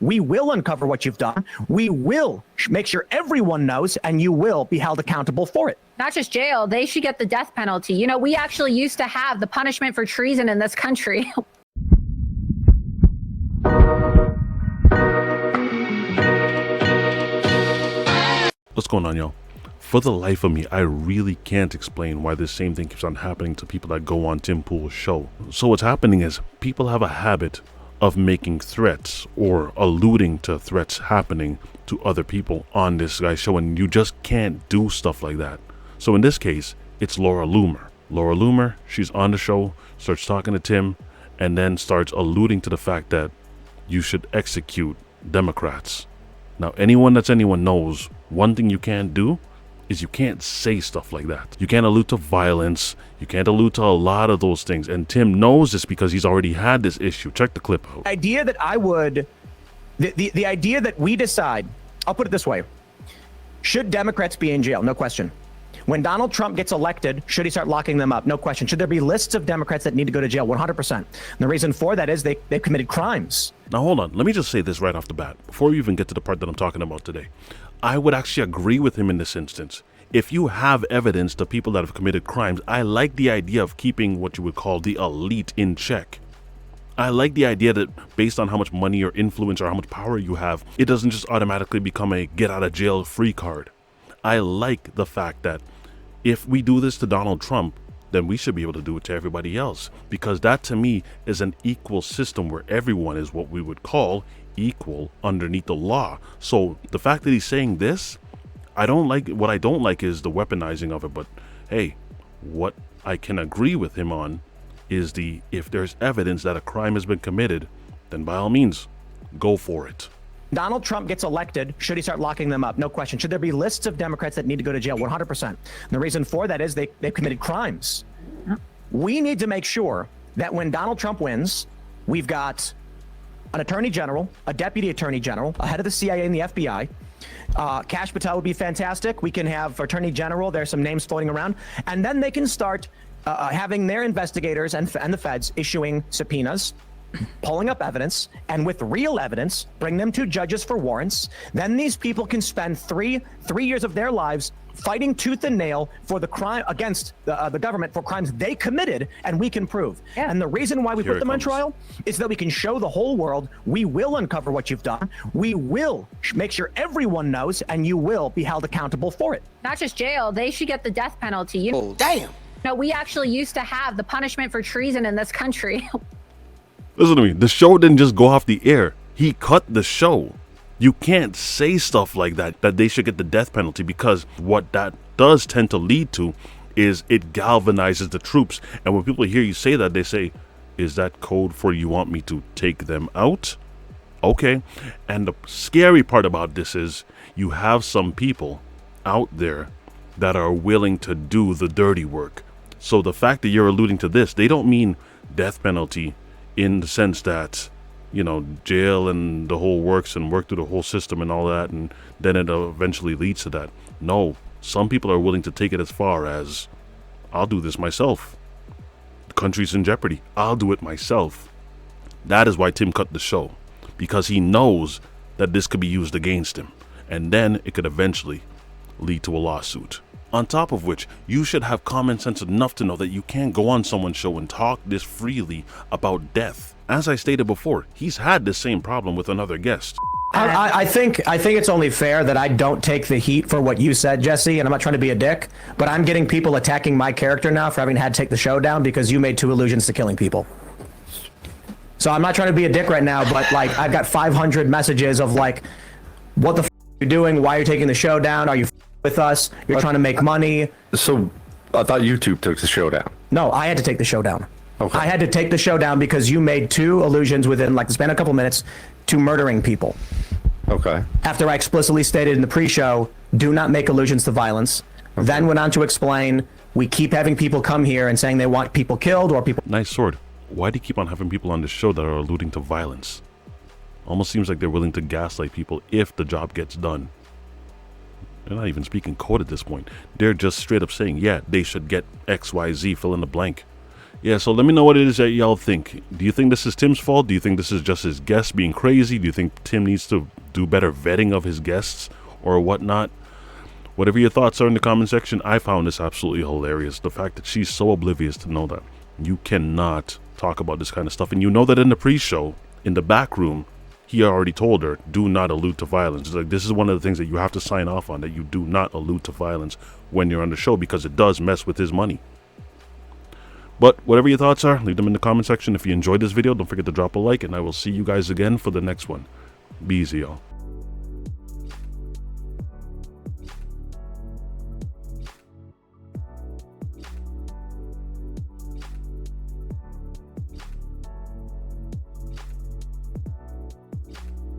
We will uncover what you've done. We will make sure everyone knows, and you will be held accountable for it. Not just jail, they should get the death penalty. You know, we actually used to have the punishment for treason in this country. What's going on, y'all? For the life of me, I really can't explain why this same thing keeps on happening to people that go on Tim Pool's show. So what's happening is people have a habit of making threats or alluding to threats happening to other people on this guy's show, and you just can't do stuff like that. So in this case, it's Laura Loomer. Laura Loomer, she's on the show, starts talking to Tim, and then starts alluding to the fact that you should execute Democrats. Now, anyone knows one thing you can't do is you can't say stuff like that. You can't allude to violence. You can't allude to a lot of those things. And Tim knows this because he's already had this issue. Check the clip out. The idea that we decide, I'll put it this way. Should Democrats be in jail? No question. When Donald Trump gets elected, should he start locking them up? No question. Should there be lists of Democrats that need to go to jail? 100%. And the reason for that is they've committed crimes. Now, hold on. Let me just say this right off the bat, before we even get to the part that I'm talking about today. I would actually agree with him in this instance. If you have evidence to people that have committed crimes, I like the idea of keeping what you would call the elite in check. I like the idea that based on how much money or influence or how much power you have, it doesn't just automatically become a get out of jail free card. I like the fact that if we do this to Donald Trump, then we should be able to do it to everybody else, because that to me is an equal system where everyone is what we would call equal underneath the law. So the fact that he's saying this, I don't like. What I don't like is the weaponizing of it. But hey, what I can agree with him on is if there's evidence that a crime has been committed, then by all means, go for it. Donald Trump gets elected, should he start locking them up? No question. Should there be lists of Democrats that need to go to jail? 100%. And the reason for that is they've committed crimes. We need to make sure that when Donald Trump wins, we've got an attorney general, a deputy attorney general, a head of the CIA and the FBI. Kash Patel would be fantastic. We can have attorney general. There's some names floating around. And then they can start having their investigators and the feds issuing subpoenas, pulling up evidence, and with real evidence, bring them to judges for warrants. Then these people can spend three years of their lives fighting tooth and nail for the crime against the government for crimes they committed, and we can prove. Yeah. And the reason why we put them on trial is that we can show the whole world we will uncover what you've done. We will make sure everyone knows, and you will be held accountable for it. Not just jail, they should get the death penalty. You know, oh, damn. No, we actually used to have the punishment for treason in this country. Listen to me. The show didn't just go off the air. He cut the show. You can't say stuff like that they should get the death penalty, because what that does tend to lead to is it galvanizes the troops. And when people hear you say that, they say, is that code for you want me to take them out? Okay. And the scary part about this is you have some people out there that are willing to do the dirty work. So the fact that you're alluding to this, they don't mean death penalty in the sense that, you know, jail and the whole works and work through the whole system and all that, and then it eventually leads to that. No, some people are willing to take it as far as, I'll do this myself. The country's in jeopardy. I'll do it myself. That is why Tim cut the show, because he knows that this could be used against him, and then it could eventually lead to a lawsuit. On top of which, you should have common sense enough to know that you can't go on someone's show and talk this freely about death. As I stated before, he's had this same problem with another guest. I think it's only fair that I don't take the heat for what you said, Jesse, and I'm not trying to be a dick, but I'm getting people attacking my character now for having had to take the show down because you made 2 allusions to killing people. So I'm not trying to be a dick right now, but like I've got 500 messages of like, what the f are you doing? Why are you taking the show down? Are you with us? You're trying to make money. So I thought YouTube took the show down. No, I had to take the show down. Okay. I had to take the show down because you made 2 allusions within like the span of a couple minutes to murdering people. Okay. After I explicitly stated in the pre-show, do not make allusions to violence. Okay. Then went on to explain, we keep having people come here and saying they want people killed or people. Nice sword. Why do you keep on having people on this show that are alluding to violence? Almost seems like they're willing to gaslight people if the job gets done. They're not even speaking code at this point. They're just straight up saying, yeah, they should get XYZ, fill in the blank. Yeah, so let me know what it is that y'all think. Do you think this is Tim's fault? Do you think this is just his guests being crazy? Do you think Tim needs to do better vetting of his guests or whatnot? Whatever your thoughts are in the comment section, I found this absolutely hilarious. The fact that she's so oblivious to know that you cannot talk about this kind of stuff. And you know that in the pre-show, in the back room, he already told her, do not allude to violence. It's like, this is one of the things that you have to sign off on, that you do not allude to violence when you're on the show, because it does mess with his money. But whatever your thoughts are, leave them in the comment section. If you enjoyed this video, don't forget to drop a like, and I will see you guys again for the next one. Be easy, y'all.